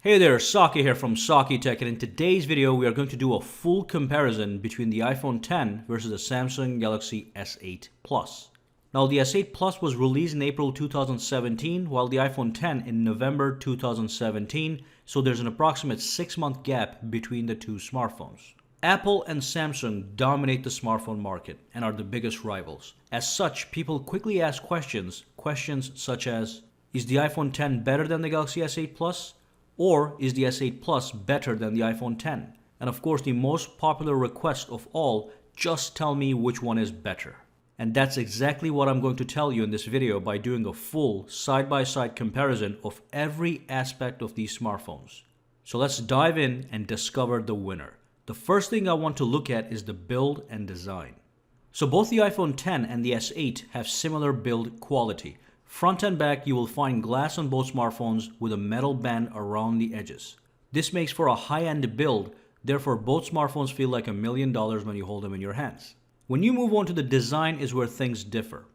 Hey there, Saki here from SAKITECH, and in today's video we are going to do a full comparison between the iPhone X versus the Samsung Galaxy S8 Plus. Now the S8 Plus was released in April 2017 while the iPhone X in November 2017, so there's an approximate 6-month gap between the two smartphones. Apple and Samsung dominate the smartphone market and are the biggest rivals. As such, people quickly ask questions such as, is the iPhone X better than the Galaxy S8 Plus? Or is the S8 Plus better than the iPhone X? And of course, the most popular request of all, just tell me which one is better. And that's exactly what I'm going to tell you in this video by doing a full side-by-side comparison of every aspect of these smartphones. So let's dive in and discover the winner. The first thing I want to look at is the build and design. So both the iPhone X and the S8 have similar build quality. Front and back, you will find glass on both smartphones with a metal band around the edges. This makes for a high-end build, therefore both smartphones feel like $1 million when you hold them in your hands. When you move on to the design is where things differ.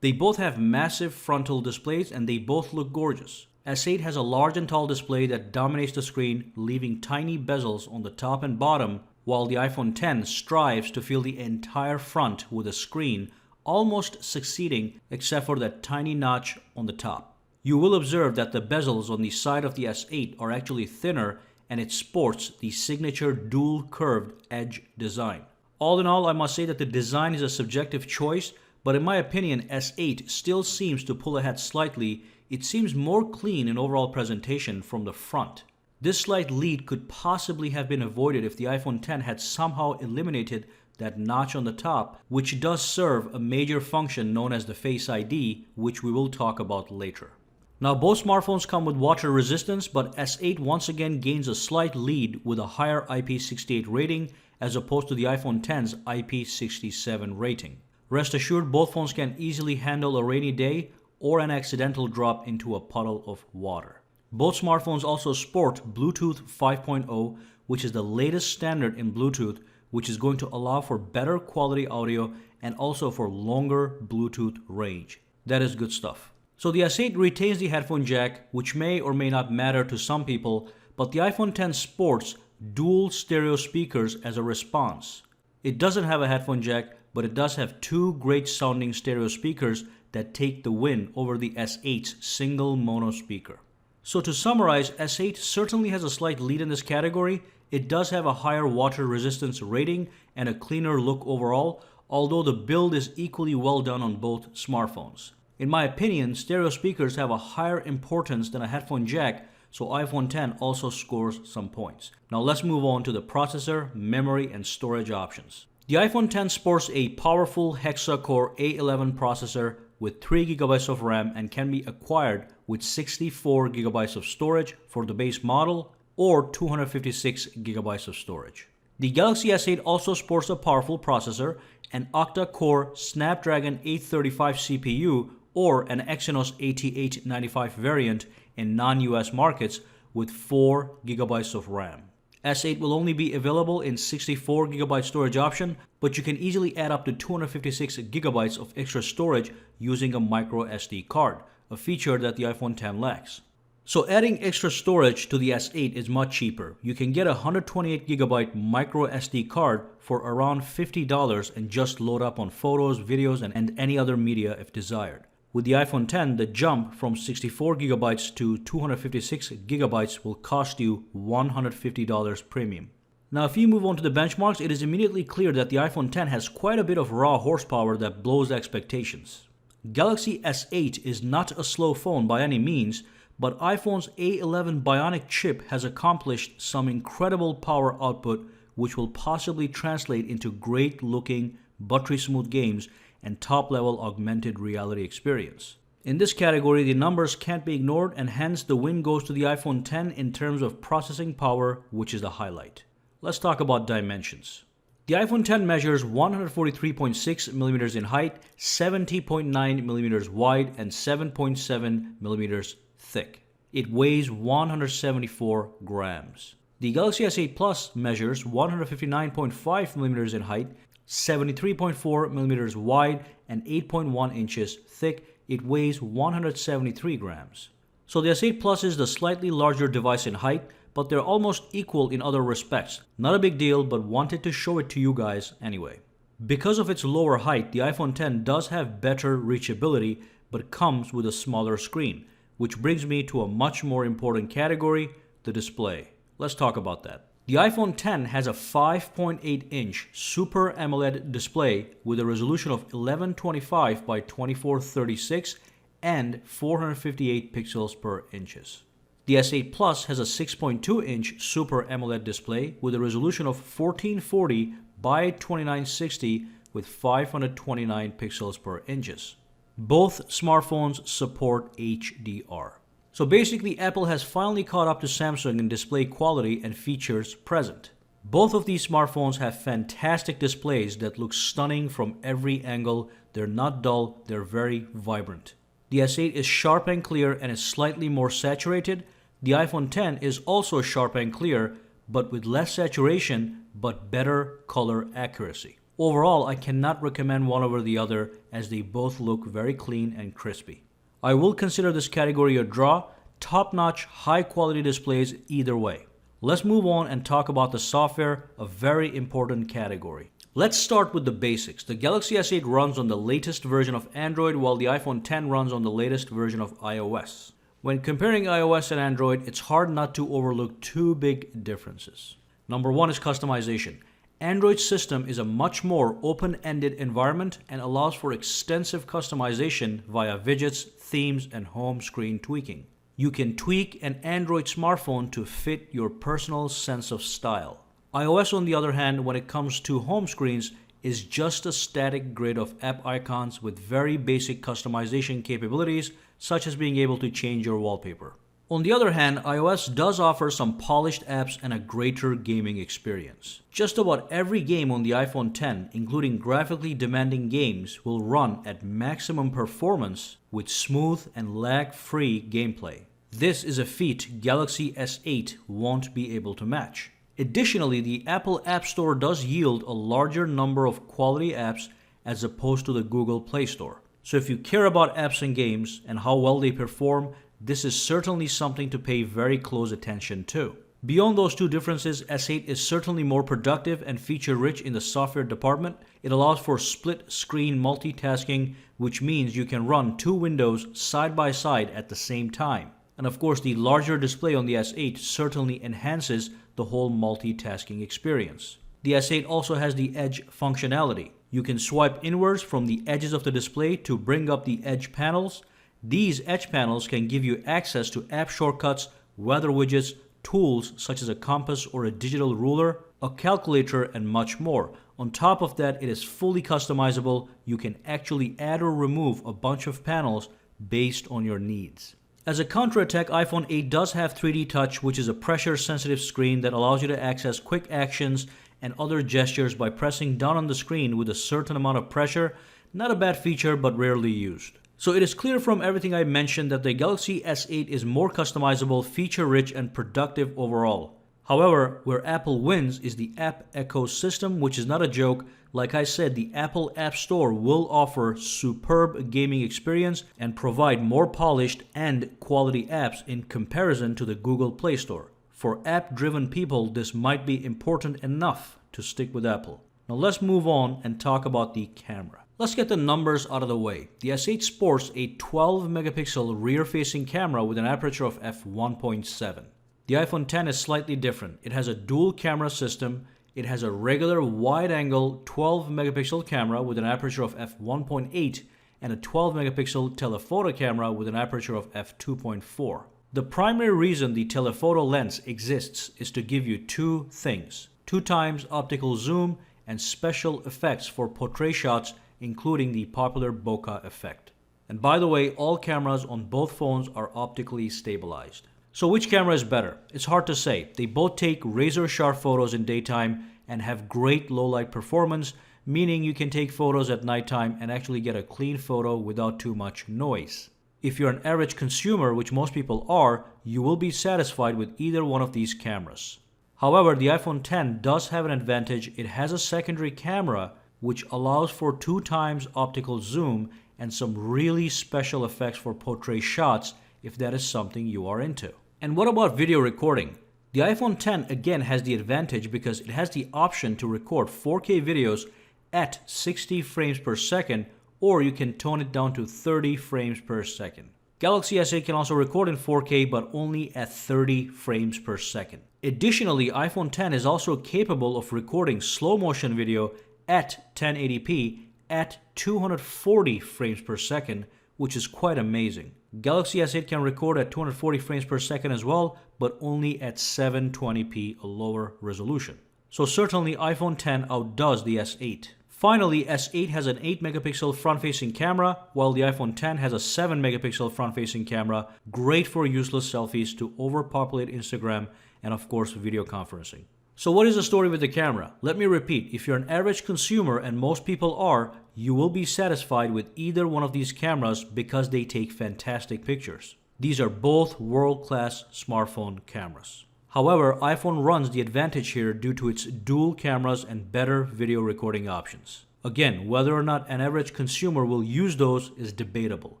They both have massive frontal displays and they both look gorgeous. S8 has a large and tall display that dominates the screen, leaving tiny bezels on the top and bottom, while the iPhone X strives to fill the entire front with a screen, almost succeeding except for that tiny notch on the top. You will observe that the bezels on the side of the S8 are actually thinner and it sports the signature dual curved edge design. All in all, I must say that the design is a subjective choice, but in my opinion, S8 still seems to pull ahead slightly. It seems more clean in overall presentation from the front. This slight lead could possibly have been avoided if the iPhone X had somehow eliminated that notch on the top, which does serve a major function known as the Face ID, which we will talk about later. Now both smartphones come with water resistance, but S8 once again gains a slight lead with a higher IP68 rating as opposed to the iPhone X's IP67 rating. Rest assured, both phones can easily handle a rainy day or an accidental drop into a puddle of water. Both smartphones also sport Bluetooth 5.0, which is the latest standard in Bluetooth, which is going to allow for better quality audio and also for longer Bluetooth range. That is good stuff. So the S8 retains the headphone jack, which may or may not matter to some people, but the iPhone X sports dual stereo speakers as a response. It doesn't have a headphone jack, but it does have two great sounding stereo speakers that take the win over the S8's single mono speaker. So to summarize, S8 certainly has a slight lead in this category. It does have a higher water resistance rating and a cleaner look overall, although the build is equally well done on both smartphones. In my opinion, stereo speakers have a higher importance than a headphone jack, so iPhone X also scores some points. Now let's move on to the processor, memory, and storage options. The iPhone X sports a powerful hexa-core A11 processor with 3GB of RAM and can be acquired with 64GB of storage for the base model or 256GB of storage. The Galaxy S8 also sports a powerful processor, an octa-core Snapdragon 835 CPU or an Exynos 8895 variant in non-US markets with 4GB of RAM. S8 will only be available in 64GB storage option, but you can easily add up to 256GB of extra storage using a micro SD card, a feature that the iPhone X lacks. So adding extra storage to the S8 is much cheaper. You can get a 128GB micro SD card for around $50 and just load up on photos, videos, and any other media if desired. With the iPhone X, the jump from 64GB to 256GB will cost you $150 premium. Now if you move on to the benchmarks, it is immediately clear that the iPhone X has quite a bit of raw horsepower that blows expectations. Galaxy S8 is not a slow phone by any means, but iPhone's A11 Bionic chip has accomplished some incredible power output which will possibly translate into great looking, buttery smooth games and top level augmented reality experience. In this category, the numbers can't be ignored and hence the win goes to the iPhone X in terms of processing power, which is the highlight. Let's talk about dimensions. The iPhone X measures 143.6mm in height, 70.9mm wide, and 7.7mm thick. It weighs 174 grams. The Galaxy S8 Plus measures 159.5mm in height, 73.4mm wide, and 8.1 inches thick. It weighs 173 grams. So the S8 Plus is the slightly larger device in height, but they're almost equal in other respects. Not a big deal, but wanted to show it to you guys anyway. Because of its lower height, the iPhone X does have better reachability, but comes with a smaller screen, which brings me to a much more important category, the display. Let's talk about that. The iPhone X has a 5.8-inch Super AMOLED display with a resolution of 1125 by 2436 and 458 pixels per inches. The S8 Plus has a 6.2-inch Super AMOLED display with a resolution of 1440 by 2960 with 529 pixels per inches. Both smartphones support HDR. So basically, Apple has finally caught up to Samsung in display quality and features present. Both of these smartphones have fantastic displays that look stunning from every angle. They're not dull, they're very vibrant. The S8 is sharp and clear and is slightly more saturated. The iPhone X is also sharp and clear, but with less saturation, but better color accuracy. Overall, I cannot recommend one over the other as they both look very clean and crispy. I will consider this category a draw, top-notch, high-quality displays either way. Let's move on and talk about the software, a very important category. Let's start with the basics. The Galaxy S8 runs on the latest version of Android, while the iPhone X runs on the latest version of iOS. When comparing iOS and Android, it's hard not to overlook two big differences. Number one is customization. Android's system is a much more open-ended environment and allows for extensive customization via widgets, themes, and home screen tweaking. You can tweak an Android smartphone to fit your personal sense of style. iOS, on the other hand, when it comes to home screens, is just a static grid of app icons with very basic customization capabilities, such as being able to change your wallpaper. On the other hand, iOS does offer some polished apps and a greater gaming experience. Just about every game on the iPhone X, including graphically demanding games, will run at maximum performance with smooth and lag-free gameplay. This is a feat Galaxy S8 won't be able to match. Additionally, the Apple App Store does yield a larger number of quality apps as opposed to the Google Play Store. So if you care about apps and games and how well they perform, this is certainly something to pay very close attention to. Beyond those two differences, S8 is certainly more productive and feature-rich in the software department. It allows for split-screen multitasking, which means you can run two windows side by side at the same time. And of course, the larger display on the S8 certainly enhances the whole multitasking experience. The S8 also has the Edge functionality. You can swipe inwards from the edges of the display to bring up the Edge panels. These Edge panels can give you access to app shortcuts, weather widgets, tools such as a compass or a digital ruler, a calculator, and much more. On top of that, it is fully customizable. You can actually add or remove a bunch of panels based on your needs. As a counterattack, iPhone 8 does have 3D Touch, which is a pressure-sensitive screen that allows you to access quick actions and other gestures by pressing down on the screen with a certain amount of pressure. Not a bad feature, but rarely used. So it is clear from everything I mentioned that the Galaxy S8 is more customizable, feature-rich, and productive overall. However, where Apple wins is the app ecosystem, which is not a joke. Like I said, the Apple App Store will offer superb gaming experience and provide more polished and quality apps in comparison to the Google Play Store. For app-driven people, this might be important enough to stick with Apple. Now let's move on and talk about the camera. Let's get the numbers out of the way. The S8 sports a 12 megapixel rear-facing camera with an aperture of f1.7. The iPhone X is slightly different. It has a dual camera system. It has a regular wide-angle 12 megapixel camera with an aperture of f1.8 and a 12 megapixel telephoto camera with an aperture of f2.4. The primary reason the telephoto lens exists is to give you two things: 2x optical zoom and special effects for portrait shots, including the popular bokeh effect. And by the way, all cameras on both phones are optically stabilized. So which camera is better? It's hard to say. They both take razor-sharp photos in daytime and have great low-light performance, meaning you can take photos at nighttime and actually get a clean photo without too much noise. If you're an average consumer, which most people are, you will be satisfied with either one of these cameras. However, the iPhone X does have an advantage. It has a secondary camera which allows for 2x optical zoom and some really special effects for portrait shots if that is something you are into. And what about video recording? The iPhone X again has the advantage because it has the option to record 4K videos at 60 frames per second, or you can tone it down to 30 frames per second. Galaxy S8 can also record in 4K but only at 30 frames per second. Additionally, iPhone X is also capable of recording slow motion video at 1080p at 240 frames per second, which is quite amazing. Galaxy S8 can record at 240 frames per second as well, but only at 720p, a lower resolution. So certainly iPhone X outdoes the S8. Finally, S8 has an 8 megapixel front-facing camera, while the iPhone X has a 7 megapixel front-facing camera, great for useless selfies to overpopulate Instagram and of course video conferencing. So what is the story with the camera? Let me repeat, if you're an average consumer, and most people are, you will be satisfied with either one of these cameras because they take fantastic pictures. These are both world-class smartphone cameras. However, iPhone runs the advantage here due to its dual cameras and better video recording options. Again, whether or not an average consumer will use those is debatable.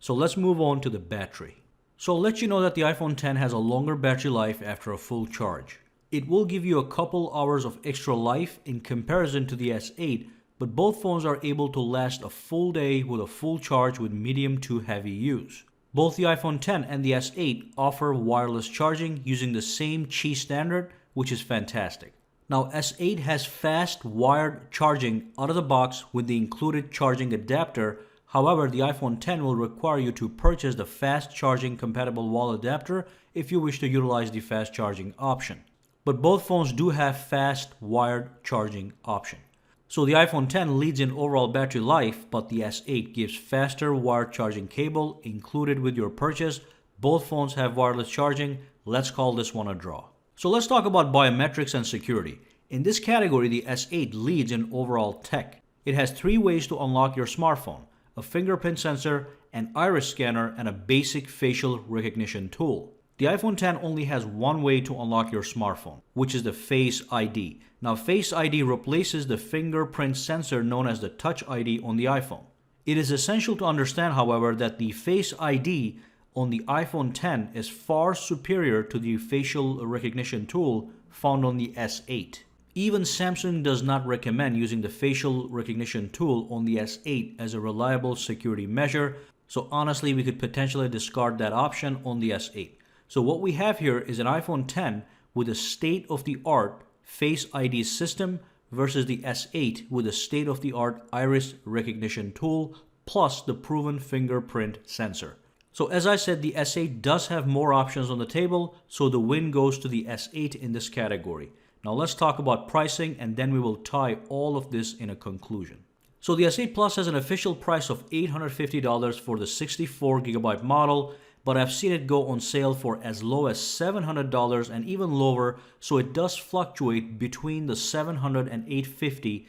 So let's move on to the battery. So I'll let you know that the iPhone X has a longer battery life after a full charge. It will give you a couple hours of extra life in comparison to the S8, but both phones are able to last a full day with a full charge with medium to heavy use. Both the iPhone X and the S8 offer wireless charging using the same Qi standard, which is fantastic. Now, S8 has fast wired charging out of the box with the included charging adapter. However, the iPhone X will require you to purchase the fast charging compatible wall adapter if you wish to utilize the fast charging option. But both phones do have fast wired charging option. So the iPhone X leads in overall battery life, but the S8 gives faster wired charging cable included with your purchase. Both phones have wireless charging. Let's call this one a draw. So let's talk about biometrics and security. In this category, the S8 leads in overall tech. It has 3 ways to unlock your smartphone: a fingerprint sensor, an iris scanner, and a basic facial recognition tool. The iPhone X only has 1 way to unlock your smartphone, which is the Face ID. Now, Face ID replaces the fingerprint sensor known as the Touch ID on the iPhone. It is essential to understand, however, that the Face ID on the iPhone X is far superior to the facial recognition tool found on the S8. Even Samsung does not recommend using the facial recognition tool on the S8 as a reliable security measure, so honestly, we could potentially discard that option on the S8. So what we have here is an iPhone X with a state-of-the-art Face ID system versus the S8 with a state-of-the-art iris recognition tool plus the proven fingerprint sensor. So as I said, the S8 does have more options on the table, so the win goes to the S8 in this category. Now let's talk about pricing, and then we will tie all of this in a conclusion. So the S8 Plus has an official price of $850 for the 64GB model, but I've seen it go on sale for as low as $700 and even lower, so it does fluctuate between the $700 and $850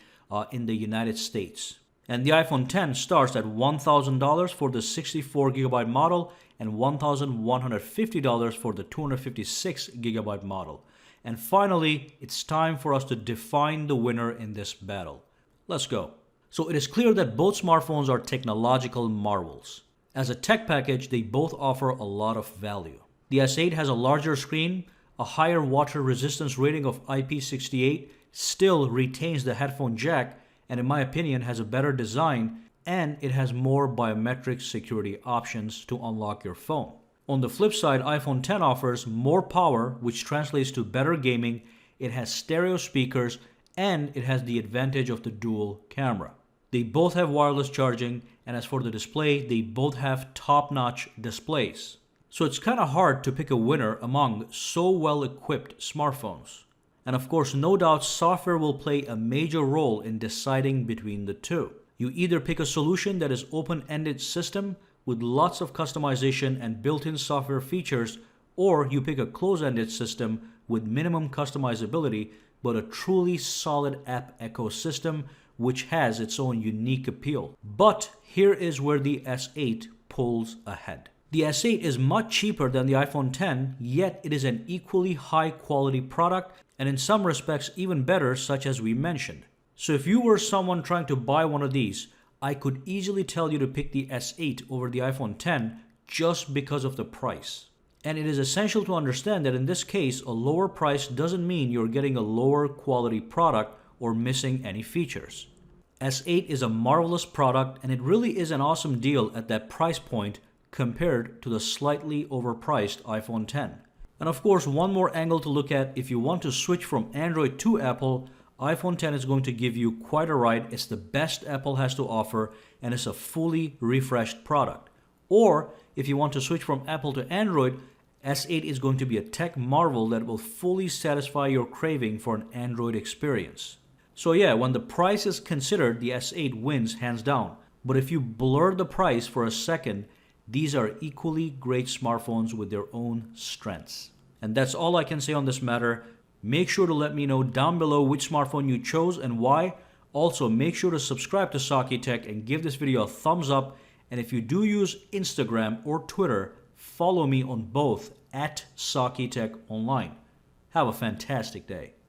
in the United States. And the iPhone X starts at $1,000 for the 64GB model and $1,150 for the 256GB model. And finally, it's time for us to define the winner in this battle. Let's go. So it is clear that both smartphones are technological marvels. As a tech package, they both offer a lot of value. The S8 has a larger screen, a higher water resistance rating of IP68, still retains the headphone jack, and in my opinion has a better design, and it has more biometric security options to unlock your phone. On the flip side, iPhone X offers more power, which translates to better gaming. It has stereo speakers, and it has the advantage of the dual camera. They both have wireless charging, and as for the display, they both have top-notch displays. So it's kind of hard to pick a winner among so well-equipped smartphones. And of course, no doubt software will play a major role in deciding between the two. You either pick a solution that is open-ended system with lots of customization and built-in software features, or you pick a closed-ended system with minimum customizability but a truly solid app ecosystem which has its own unique appeal. But here is where the S8 pulls ahead. The S8 is much cheaper than the iPhone X, yet it is an equally high quality product and in some respects even better, such as we mentioned. So if you were someone trying to buy one of these, I could easily tell you to pick the S8 over the iPhone X just because of the price. And it is essential to understand that in this case, a lower price doesn't mean you're getting a lower quality product or missing any features. S8 is a marvelous product, and it really is an awesome deal at that price point compared to the slightly overpriced iPhone 10. And of course, one more angle to look at: if you want to switch from Android to Apple, iPhone 10 is going to give you quite a ride. It's the best Apple has to offer, and it's a fully refreshed product. Or if you want to switch from Apple to Android, S8 is going to be a tech marvel that will fully satisfy your craving for an Android experience. So yeah, when the price is considered, the S8 wins hands down. But if you blur the price for a second, these are equally great smartphones with their own strengths. And that's all I can say on this matter. Make sure to let me know down below which smartphone you chose and why. Also, make sure to subscribe to SAKITECH and give this video a thumbs up. And if you do use Instagram or Twitter, follow me on both @SAKITECH online. Have a fantastic day.